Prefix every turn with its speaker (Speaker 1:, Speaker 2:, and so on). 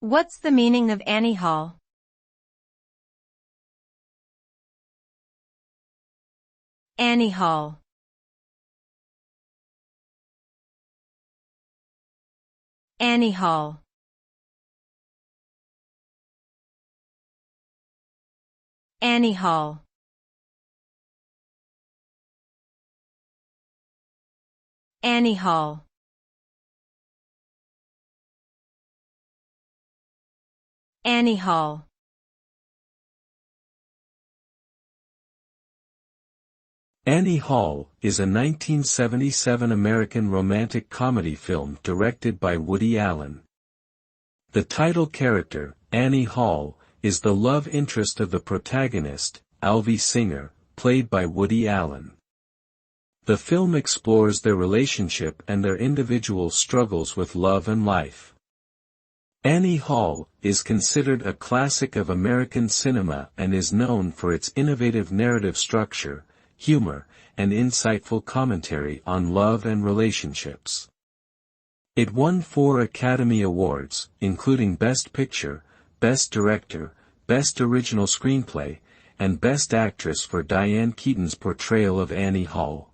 Speaker 1: What's the meaning of Annie Hall? Annie Hall. Annie Hall. Annie Hall. Annie Hall. Annie Hall.
Speaker 2: Annie Hall is a 1977 American romantic comedy film directed by Woody Allen. The title character, Annie Hall, is the love interest of the protagonist, Alvy Singer, played by Woody Allen. The film explores their relationship and their individual struggles with love and life. Annie Hall is considered a classic of American cinema and is known for its innovative narrative structure, humor, and insightful commentary on love and relationships. It won 4 Academy Awards, including Best Picture, Best Director, Best Original Screenplay, and Best Actress for Diane Keaton's portrayal of Annie Hall.